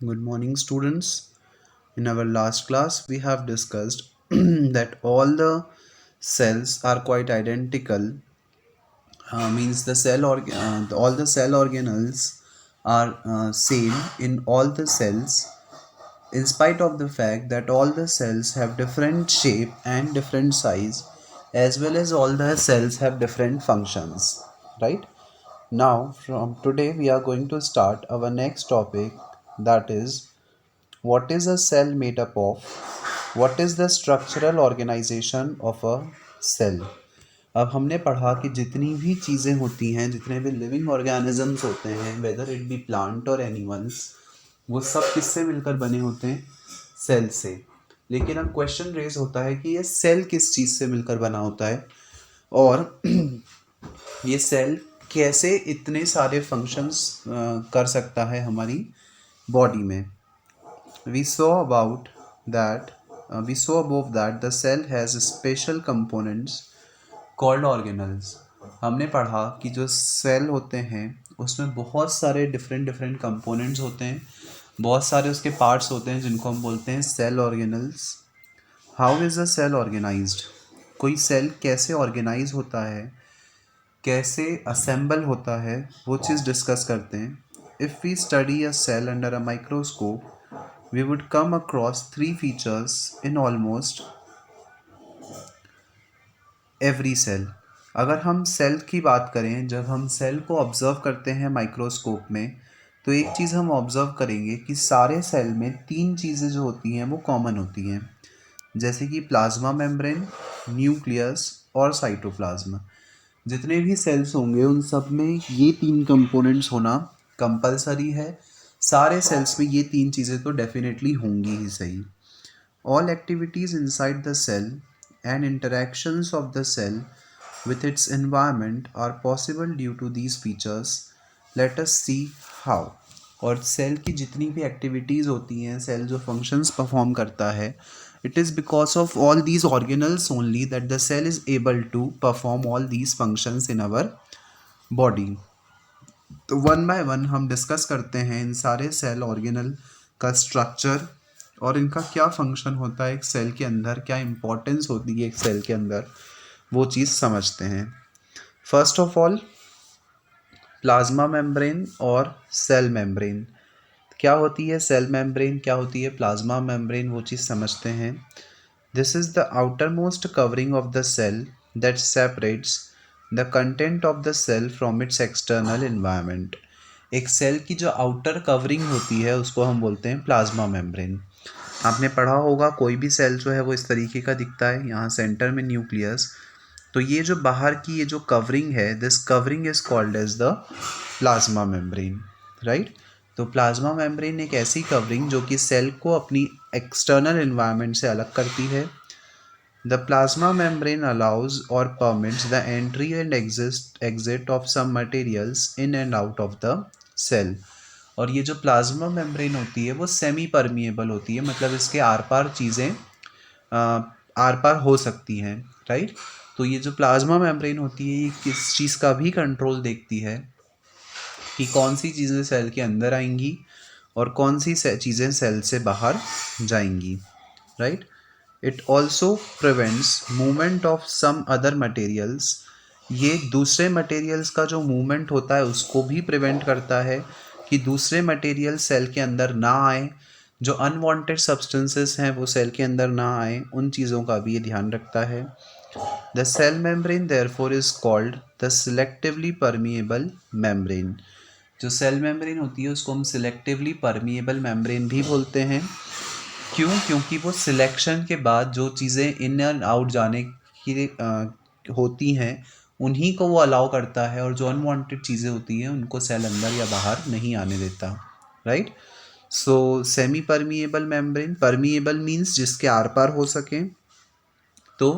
Good morning, students. In our last class, we have discussed that all the cells are quite identical. Means all the cell organelles are same in all the cells, in spite of the fact that all the cells have different shape and different size, as well as all the cells have different functions. Right? Now, from today, we are going to start our next topic, that is what is a cell made up of? What is the structural organization of a cell? अब हमने पढ़ा कि जितनी भी चीज़ें होती हैं, जितने भी लिविंग ऑर्गेनिजम्स होते हैं, वेदर इट बी प्लांट और एनिमल्स, वो सब किससे मिलकर बने होते हैं? सेल से। लेकिन अब क्वेश्चन रेज होता है कि ये सेल किस चीज़ से मिलकर बना होता है, और ये सेल कैसे इतने सारे फंक्शंस कर सकता है हमारी बॉडी में। We saw about that we saw above that the cell has special components called organelles. हमने पढ़ा कि जो सेल होते हैं उसमें बहुत सारे डिफरेंट डिफरेंट कंपोनेंट्स होते हैं, बहुत सारे उसके पार्ट्स होते हैं जिनको हम बोलते हैं cell organelles. How is a cell organized? कोई सेल कैसे ऑर्गेनाइज होता है, कैसे असेंबल होता है, वो चीज़ डिस्कस करते हैं। If we study a cell under a microscope we would come across three features in almost every cell. अगर हम सेल की बात करें, जब हम सेल को ऑब्ज़र्व करते हैं माइक्रोस्कोप में, तो एक चीज़ हम ऑब्ज़र्व करेंगे कि सारे सेल में तीन चीज़ें जो होती हैं वो कॉमन होती हैं, जैसे कि प्लाज्मा मेम्ब्रेन, न्यूक्लियस और साइटोप्लाज्म। जितने भी सेल्स होंगे उन सब में ये तीन कंपोनेंट्स होना कंपलसरी है। सारे सेल्स में ये तीन चीज़ें तो डेफिनेटली होंगी ही सही। All activities inside the cell and interactions of the cell with its environment are possible due to these features. Let us see how. और सेल की जितनी भी एक्टिविटीज़ होती हैं, सेल जो फंक्शंस परफॉर्म करता है, it is because of all these organelles only that the cell is able to perform all these functions in our body. तो वन बाय वन हम डिस्कस करते हैं इन सारे सेल ऑर्गेनल का स्ट्रक्चर और इनका क्या फंक्शन होता है एक सेल के अंदर, क्या इम्पोर्टेंस होती है एक सेल के अंदर, वो चीज़ समझते हैं। First of all, plasma membrane और सेल मेम्ब्रेन। क्या होती है सेल मेम्ब्रेन, क्या होती है प्लाज्मा मेम्ब्रेन, वो चीज़ समझते हैं। This is the outer most covering of the cell that separates the content of the cell from its external environment. एक सेल की जो आउटर कवरिंग होती है उसको हम बोलते हैं प्लाज्मा मेम्ब्रेन। आपने पढ़ा होगा कोई भी सेल जो है वो इस तरीके का दिखता है, यहाँ सेंटर में न्यूक्लियस, तो ये जो बाहर की ये जो कवरिंग है, this covering is called as the plasma membrane, right. तो प्लाज्मा मेम्ब्रेन एक ऐसी कवरिंग जो कि सेल को अपनी एक्सटर्नल इन्वायरमेंट से अलग करती है। द प्लाज्मा मेम्ब्रेन अलाउज और permits the entry and exit of some materials in and out of the cell. और ये जो प्लाज्मा मेम्ब्रेन होती है वो सेमी परमिएबल होती है, मतलब इसके आर पार चीज़ें आर पार हो सकती हैं, राइट। तो ये जो प्लाज्मा मेम्ब्रेन होती है ये किस चीज़ का भी कंट्रोल देखती है कि कौन सी चीज़ें सेल के अंदर आएंगी और कौन सी चीज़ें सेल से बाहर जाएंगी, right. It also prevents movement of some other materials. ये दूसरे मटेरियल्स का जो मूवमेंट होता है उसको भी प्रिवेंट करता है कि दूसरे मटेरियल सेल के अंदर ना आए, जो अनवांटेड सब्सटेंसेस हैं वो सेल के अंदर ना आए, उन चीज़ों का भी ये ध्यान रखता है। The cell membrane therefore is called the selectively permeable membrane. जो सेल मेम्ब्रेन होती है उसको हम सिलेक्टिवली परमिएबल मेम्ब्रेन भी बोलते हैं। क्यों? क्योंकि वो सिलेक्शन के बाद जो चीज़ें इन एंड आउट जाने की होती हैं उन्हीं को वो अलाउ करता है, और जो अनवांटेड चीज़ें होती हैं उनको सेल अंदर या बाहर नहीं आने देता, right. So semi permeable membrane, permeable means जिसके आर पार हो सके। तो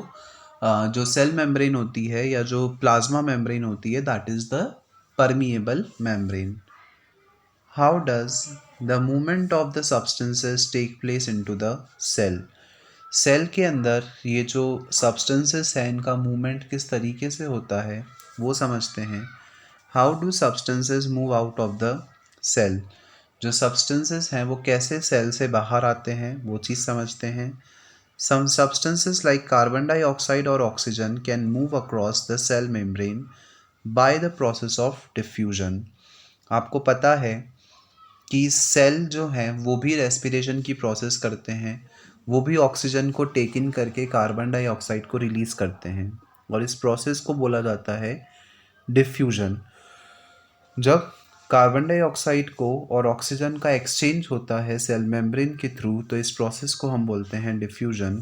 जो सेल मेम्ब्रेन होती है या जो प्लाज्मा मेम्ब्रेन होती है that is the permeable membrane. How does the movement of the substances take place into the cell? Cell के अंदर ये जो सब्सटेंसेस हैं इनका मूवमेंट किस तरीके से होता है वो समझते हैं। How do substances move out of the cell? जो सब्सटेंसेस हैं वो कैसे सेल से बाहर आते हैं वो चीज़ समझते हैं। Some substances like carbon dioxide और oxygen can move across the cell membrane by the process of diffusion. आपको पता है कि सेल जो हैं वो भी रेस्पिरेशन की प्रोसेस करते हैं, वो भी ऑक्सीजन को टेक इन करके कार्बन डाइऑक्साइड को रिलीज़ करते हैं, और इस प्रोसेस को बोला जाता है डिफ्यूजन। जब कार्बन डाइऑक्साइड को और ऑक्सीजन का एक्सचेंज होता है सेल मेम्ब्रेन के थ्रू, तो इस प्रोसेस को हम बोलते हैं diffusion.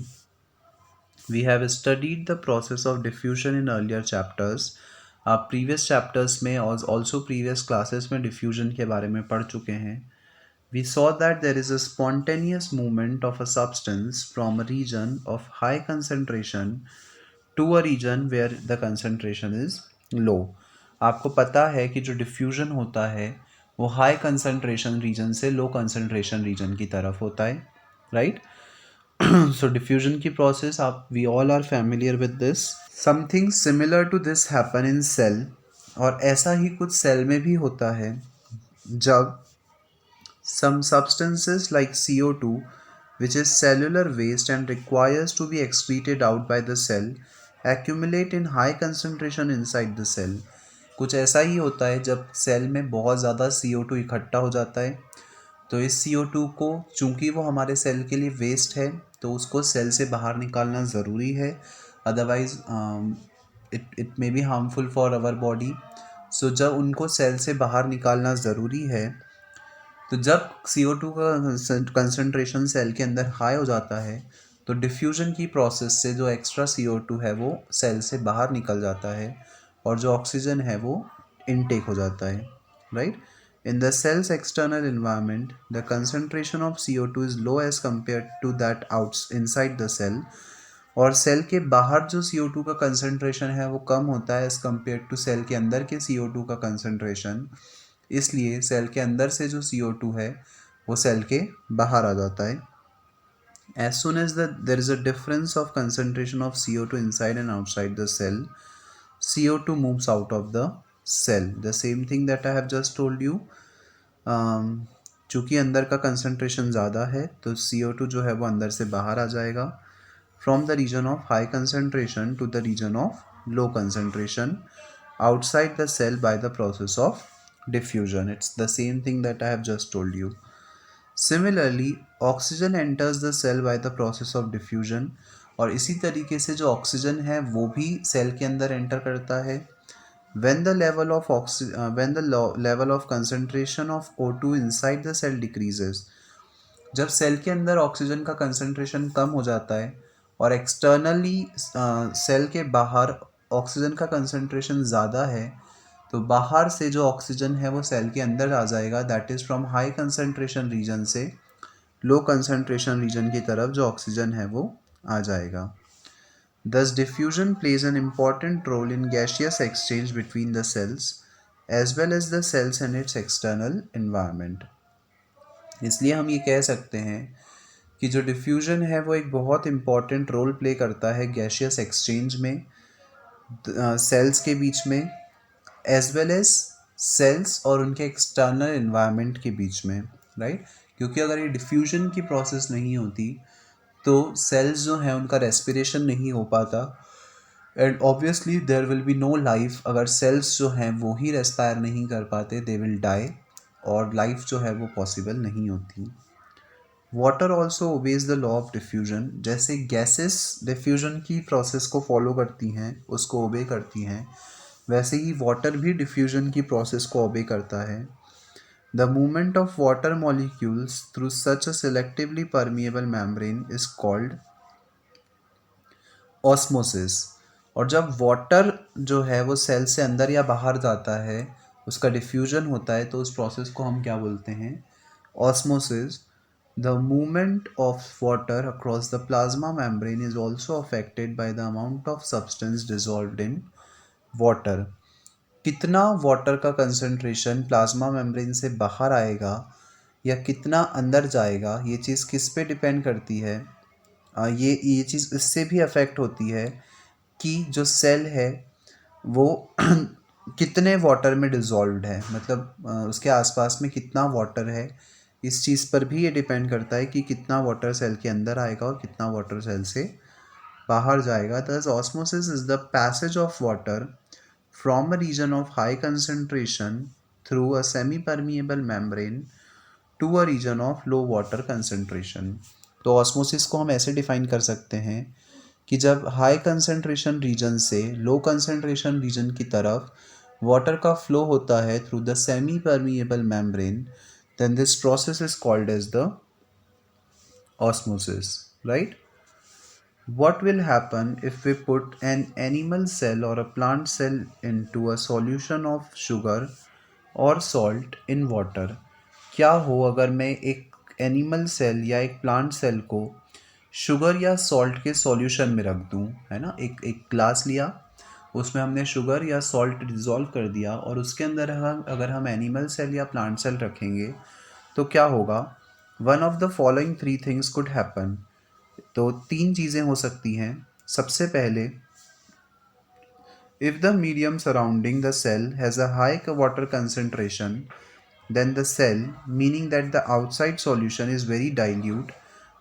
We have studied the process of diffusion in earlier chapters. आप प्रीवियस चैप्टर्स में और ऑल्सो प्रीवियस क्लासेस में डिफ्यूजन के बारे में पढ़ चुके हैं। We saw that there is a spontaneous movement of a substance from a region of high concentration to a region where the concentration is low. आपको पता है कि जो डिफ्यूजन होता है वो हाई कंसंट्रेशन रीजन से लो कंसंट्रेशन रीजन की तरफ होता है, राइट? सो डिफ्यूजन की प्रोसेस आप we all are familiar with this. Something similar to this happen in cell, और ऐसा ही कुछ सेल में भी होता है जब some substances like CO2, which is cellular waste and requires to be excreted out by the cell, accumulate in high concentration inside the cell. कुछ ऐसा ही होता है जब सेल में बहुत ज़्यादा CO2 इकट्ठा हो जाता है, तो इस CO2 को चूंकि वो हमारे सेल के लिए वेस्ट है तो उसको सेल से बाहर निकालना ज़रूरी है, otherwise it may be harmful for our body. So जब उनको सेल से बाहर निकालना ज़रूरी है, तो जब CO2 का कंसंट्रेशन सेल के अंदर हाई हो जाता है तो डिफ्यूजन की प्रोसेस से जो एक्स्ट्रा CO2 है वो सेल से बाहर निकल जाता है, और जो ऑक्सीजन है वो इनटेक हो जाता है, right? In the cells external environment the concentration of CO2 is low as compare to that outs inside the cell, और सेल के बाहर जो CO2 का कंसंट्रेशन है वो कम होता है एज कम्पेयर टू सेल के अंदर के CO2 का कंसंट्रेशन। इसलिए सेल के अंदर से जो CO2 है वो सेल के बाहर आ जाता है। As soon as there is a difference of concentration of CO2 inside and outside the cell, CO2 moves out of the cell. The same thing that I have just told you. चूँकि अंदर का concentration ज़्यादा है तो CO2 जो है वो अंदर से बाहर आ जाएगा, from the region of high concentration to the region of low concentration outside the cell by the process of diffusion. It's the same thing that I have just told you. Similarly, oxygen enters the cell by the process of diffusion. और इसी तरीके से जो oxygen है वो भी cell के अंदर एंटर करता है। when the level of concentration of O2 inside the cell decreases, जब सेल के अंदर ऑक्सीजन का कंसंट्रेशन कम हो जाता है और एक्सटर्नली सेल के बाहर ऑक्सीजन का कंसंट्रेशन ज़्यादा है, तो बाहर से जो ऑक्सीजन है वो सेल के अंदर आ जाएगा, that is from high concentration region से लो कंसंट्रेशन रीजन की तरफ जो ऑक्सीजन है वो आ जाएगा। Thus diffusion plays an important role in gaseous exchange between the cells as well as the cells and its external environment. इसलिए हम ये कह सकते हैं कि जो डिफ्यूजन है वो एक बहुत इम्पॉर्टेंट रोल प्ले करता है गैशियस एक्सचेंज में सेल्स के बीच में, एज वेल एज सेल्स और उनके एक्सटर्नल इन्वायरमेंट के बीच में, राइट? क्योंकि अगर ये डिफ्यूजन की प्रोसेस नहीं होती तो सेल्स जो हैं उनका रेस्पिरेशन नहीं हो पाता, and obviously there will be no life. अगर सेल्स जो हैं वो ही रेस्पायर नहीं कर पाते, दे विल डाई, और लाइफ जो है वो पॉसिबल नहीं होती। Water also obeys the law of diffusion. जैसे गैसेस डिफ्यूजन की प्रोसेस को फॉलो करती हैं, उसको ओबे करती हैं, वैसे ही वाटर भी डिफ्यूजन की प्रोसेस को ओबे करता है। The movement of water molecules through such a selectively permeable membrane is called osmosis. और जब वाटर जो है वो सेल से अंदर या बाहर जाता है, उसका डिफ्यूजन होता है, तो उस प्रोसेस को हम क्या बोलते हैं? Osmosis. The movement of water across the plasma membrane is also affected by the amount of substance dissolved in water. कितना वाटर का कंसंट्रेशन प्लाज्मा मेम्ब्रेन से बाहर आएगा या कितना अंदर जाएगा, ये चीज़ किस पे डिपेंड करती है? ये चीज़ इससे भी अफेक्ट होती है कि जो सेल है वो कितने वाटर में डिज़ोल्व्ड है, मतलब उसके आसपास में कितना वाटर है, इस चीज़ पर भी ये डिपेंड करता है कि कितना वाटर सेल के अंदर आएगा और कितना वाटर सेल से बाहर जाएगा। Thus osmosis is the passage of water from a region of high concentration through a semi-permeable membrane to a region of low water concentration। तो ऑस्मोसिस को हम ऐसे डिफाइन कर सकते हैं कि जब हाई कंसंट्रेशन रीजन से लो कंसंट्रेशन रीजन की तरफ वाटर का फ्लो होता है through the semi permeable membrane, then this process is called as the osmosis, right? What will happen if we put an animal cell or a plant cell into a solution of sugar or salt in water? क्या हो अगर मैं एक animal cell या एक plant cell को sugar या salt के सॉल्यूशन में रख दूं, है ना, एक एक ग्लास लिया, उसमें हमने शुगर या सॉल्ट डिज़ोल्व कर दिया और उसके अंदर हम अगर हम एनिमल सेल या प्लांट सेल रखेंगे तो क्या होगा? One of the following three things could happen. तो तीन चीज़ें हो सकती हैं। सबसे पहले, if the medium surrounding the cell has a high water concentration, then the cell, meaning that the outside solution is very dilute,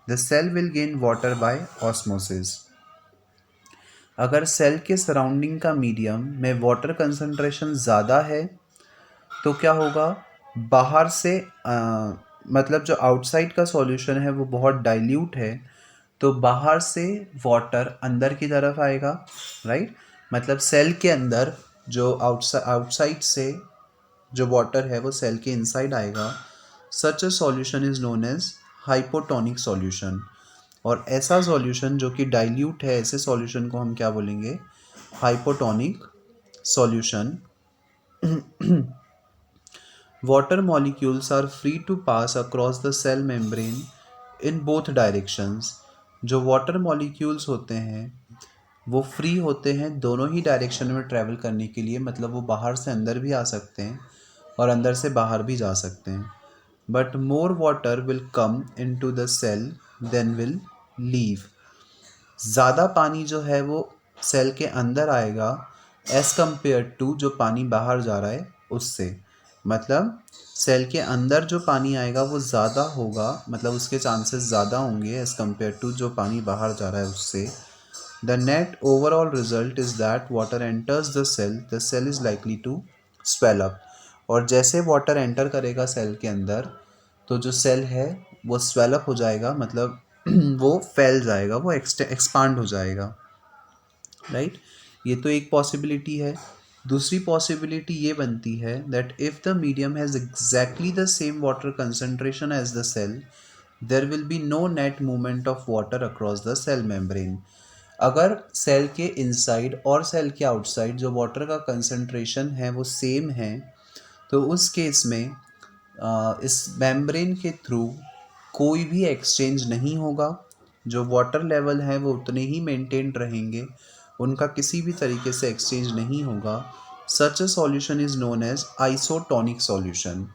the cell will gain water by osmosis। अगर cell के सराउंडिंग का medium में water concentration ज़्यादा है तो क्या होगा? बाहर से मतलब जो आउटसाइड का सॉल्यूशन है वो बहुत डाइल्यूट है, तो बाहर से वाटर अंदर की तरफ आएगा, राइट? मतलब सेल के अंदर जो आउटसाइड से जो वाटर है वो सेल के इनसाइड आएगा। Such a solution is known as hypotonic solution. और ऐसा सॉल्यूशन जो कि डाइल्यूट है, ऐसे सॉल्यूशन को हम क्या बोलेंगे? Hypotonic solution. Water molecules are free to pass across the cell membrane in both directions. जो वाटर मॉलिक्यूल्स होते हैं वो फ्री होते हैं दोनों ही डायरेक्शन में ट्रैवल करने के लिए, मतलब वो बाहर से अंदर भी आ सकते हैं और अंदर से बाहर भी जा सकते हैं। But more water will come in to the cell than will leave. ज़्यादा पानी जो है वो सेल के अंदर आएगा एज़ कम्पेयर टू जो पानी बाहर जा रहा है उससे। मतलब सेल के अंदर जो पानी आएगा वो ज़्यादा होगा, मतलब उसके चांसेस ज़्यादा होंगे एज़ कम्पेयर टू जो पानी बाहर जा रहा है उससे। The net overall result is that water enters the cell is likely to swell up। और जैसे वाटर एंटर करेगा सेल के अंदर तो जो सेल है वो स्वेलअप हो जाएगा, मतलब वो फैल जाएगा, वो एक्सपांड हो जाएगा, राइट? ये तो एक पॉसिबिलिटी है। दूसरी पॉसिबिलिटी ये बनती है that if the medium has exactly the same water concentration as the cell, there will be no net movement of water across the cell membrane. अगर सेल के इनसाइड और सेल के आउटसाइड जो वाटर का concentration है वो same है तो उस केस में इस मेम्ब्रेन के थ्रू कोई भी एक्सचेंज नहीं होगा। जो वाटर लेवल है वो उतने ही मेंटेन्ड रहेंगे, उनका किसी भी तरीके से एक्सचेंज नहीं होगा। Such a solution is known as isotonic solution.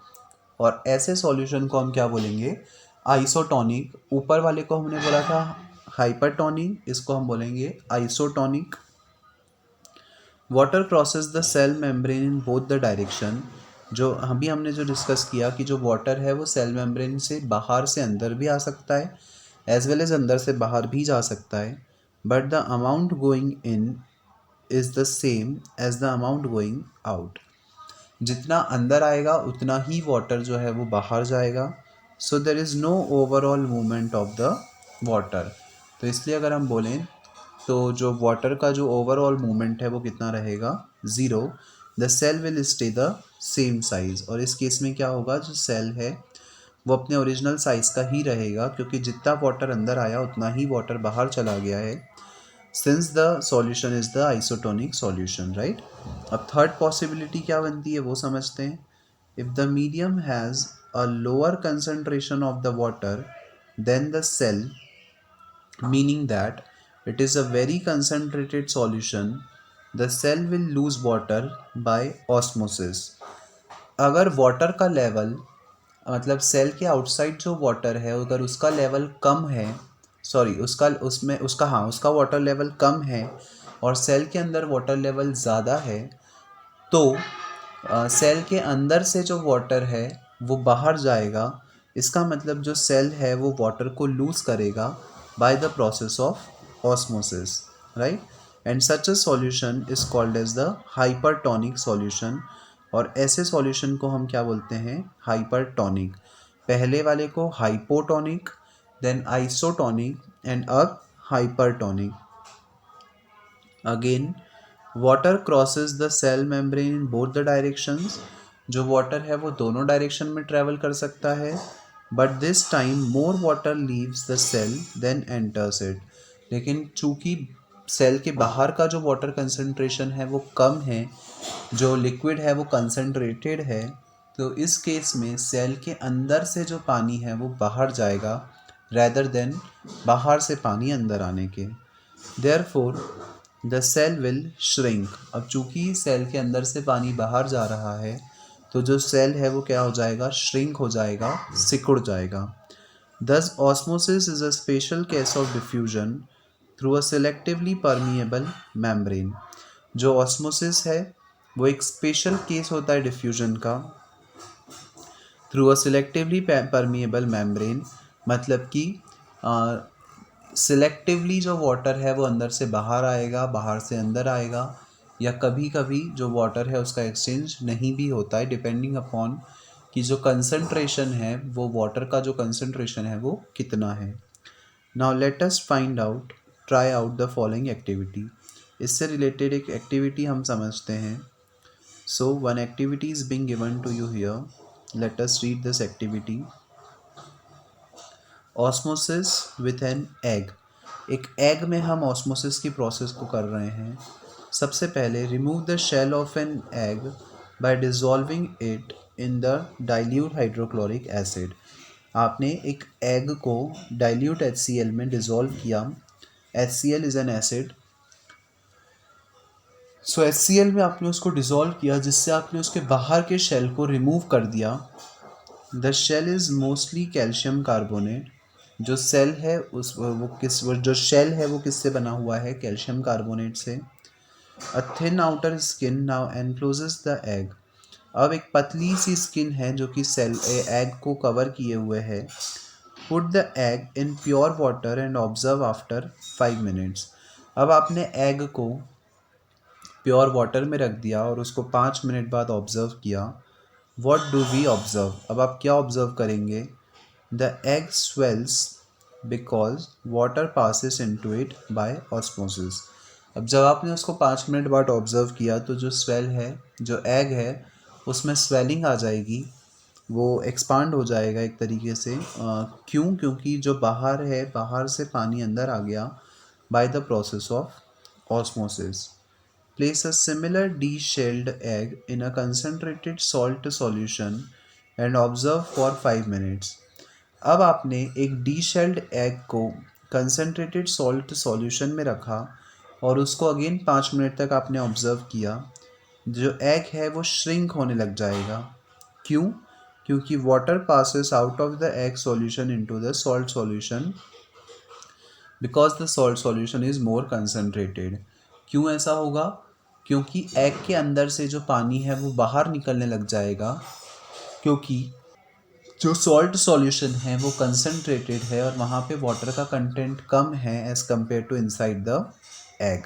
और ऐसे सॉल्यूशन को हम क्या बोलेंगे? आइसोटोनिक। ऊपर वाले को हमने बोला था हाइपरटोनिक, इसको हम बोलेंगे isotonic. Water crosses the cell membrane in both the direction. जो अभी हमने जो डिस्कस किया कि जो वाटर है वो सेल मेम्ब्रेन से बाहर से अंदर भी आ सकता है एज वेल एज अंदर से बाहर भी जा सकता है, but the amount going in is the same as the amount going out. जितना अंदर आएगा उतना ही वाटर जो है वो बाहर जाएगा। So there is no overall movement of the water. तो इसलिए अगर हम बोलें तो जो वाटर का जो ओवरऑल मूवमेंट है वो कितना रहेगा? Zero. The cell will stay the same size. और इस केस में क्या होगा? जो सेल है वो अपने ओरिजिनल साइज़ का ही रहेगा क्योंकि जितना वाटर अंदर आया उतना ही वाटर बाहर चला गया है, since the solution is the isotonic solution, right? अब थर्ड पॉसिबिलिटी क्या बनती है वो समझते हैं। If the medium has a lower concentration of the water than the cell, meaning that it is a very concentrated solution, the cell will lose water by osmosis। अगर water का level, मतलब cell के outside जो वाटर है अगर उसका level कम है, सॉरी उसका उसमें उसका हाँ उसका वाटर लेवल कम है और सेल के अंदर वाटर लेवल ज़्यादा है, तो सेल के अंदर से जो वाटर है वो बाहर जाएगा। इसका मतलब जो सेल है वो वाटर को लूज करेगा by the process of osmosis, right. And such a solution is called as the hypertonic solution. और ऐसे सॉल्यूशन को हम क्या बोलते हैं? हाइपरटोनिक। पहले वाले को हाइपोटोनिक, देन आइसोटोनिक एंड अब hypertonic. Again water crosses the cell membrane in both the directions. जो वाटर है वो दोनों डायरेक्शन में ट्रेवल कर सकता है, but this time more water leaves the cell than enters it. लेकिन चूंकि सेल के बाहर का जो वाटर कंसंट्रेशन है वो कम है, जो लिक्विड है वो कंसंट्रेटेड है, तो इस केस में सेल के अंदर से जो पानी है वो बाहर जाएगा रैदर देन बाहर से पानी अंदर आने के। Therefore the cell will shrink. अब चूंकि सेल के अंदर से पानी बाहर जा रहा है तो जो सेल है वो क्या हो जाएगा? श्रिंक हो जाएगा, सिकुड़ जाएगा। दस osmosis is a special case of diffusion through a selectively permeable membrane. जो ऑस्मोसिस है वो एक स्पेशल केस होता है डिफ्यूजन का through a selectively permeable membrane. मतलब कि सिलेक्टिवली जो वाटर है वो अंदर से बाहर आएगा, बाहर से अंदर आएगा, या कभी कभी जो वाटर है उसका एक्सचेंज नहीं भी होता है, डिपेंडिंग अपॉन कि जो कंसंट्रेशन है वो वाटर का जो कंसंट्रेशन है वो कितना है। Now let us find out, try out the following activity. इससे रिलेटेड एक एक्टिविटी हम समझते हैं। So one activity is being given to you here. Let us read this activity. Osmosis with an egg. एक एग में हम osmosis की process को कर रहे हैं। सबसे पहले remove the shell of an egg by dissolving it in the dilute hydrochloric acid. आपने एक एग को डाइल्यूट HCl में डिज़ोल्व किया। HCl is an acid. So HCl में आपने उसको डिज़ोल्व किया, जिससे आपने उसके बाहर के शेल को रिमूव कर दिया। The shell is mostly calcium carbonate. जो सेल है वो जो शेल है वो किससे बना हुआ है? कैल्शियम कार्बोनेट से। A thin outer skin now encloses the egg. अब एक पतली सी स्किन है जो कि एग को कवर किए हुए है। Put the egg in pure water and observe after 5 minutes. अब आपने एग को प्योर वाटर में रख दिया और उसको 5 मिनट बाद ऑब्जर्व किया। What do we observe? अब आप क्या ऑब्जर्व करेंगे? The egg swells because water passes into it by osmosis. अब जब आपने उसको 5 मिनट बाद ऑब्जर्व किया तो जो स्वेल है, जो एग है, उसमें स्वेलिंग आ जाएगी, वो एक्सपांड हो जाएगा एक तरीके से। क्यों? क्योंकि जो बाहर है, बाहर से पानी अंदर आ गया bye the process of osmosis. Place a similar de-shelled egg in a concentrated salt solution and observe for 5 minutes. अब आपने एक de-shelled egg को concentrated salt solution में रखा और उसको अगेन 5 मिनट तक आपने ऑब्जर्व किया। जो एग है वो श्रिंक होने लग जाएगा। क्यों? क्योंकि water passes out of the egg solution into the salt solution because the salt solution is more concentrated. क्यों ऐसा होगा? क्योंकि एग के अंदर से जो पानी है वो बाहर निकलने लग जाएगा, क्योंकि जो सॉल्ट सॉल्यूशन है वो कंसनट्रेटेड है और वहाँ पे वाटर का कंटेंट कम है as compare to inside the egg,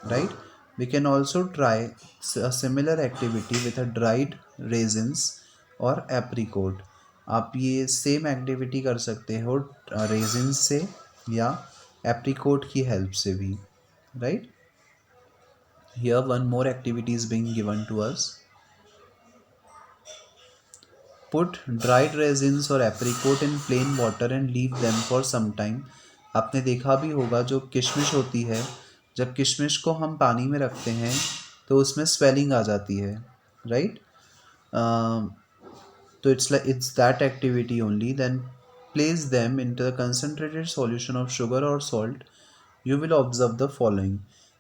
right. We can also try a similar activity with a dried raisins और एप्रीकोट। आप ये सेम एक्टिविटी कर सकते हो रेजिन से या एप्रीकोट की हेल्प से भी, right. Here one more activity is being given to us. Put dried raisins or apricot in plain water and leave them for some time. आपने देखा भी होगा जो किशमिश होती है, जब किशमिश को हम पानी में रखते हैं तो उसमें स्वेलिंग आ जाती है, राइट। तो it's that activity only. Then place them into the concentrated solution of sugar or salt. You will observe the following.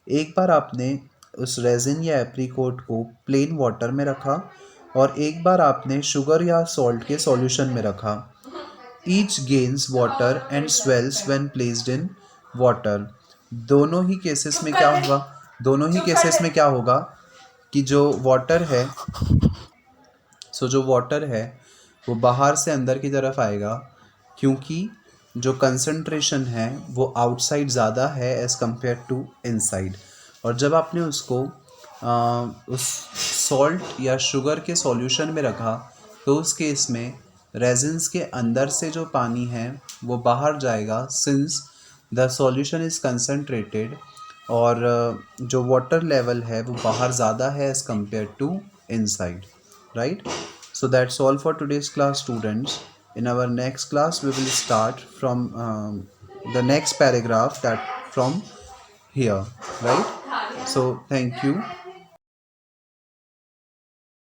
एक बार आपने उस रेजिन या एप्रीकोट को प्लेन वाटर में रखा और एक बार आपने शुगर या सॉल्ट के सॉल्यूशन में रखा। Each gains water and swells when placed in water. दोनों ही केसेस में क्या होगा? कि जो वाटर है, जो वाटर है वो बाहर से अंदर की तरफ आएगा, क्योंकि जो कंसंट्रेशन है वो आउटसाइड ज़्यादा है एज़ कम्पेयर टू इनसाइड। और जब आपने उसको उस सॉल्ट या शुगर के सॉल्यूशन में रखा तो उस केस में रेजिन्स के अंदर से जो पानी है वो बाहर जाएगा, since the solution is concentrated, और जो वाटर लेवल है वो बाहर ज़्यादा है as compared to inside, right? So that's all for today's class, students. In our next class we will start from the next paragraph, that from here, right? So thank you.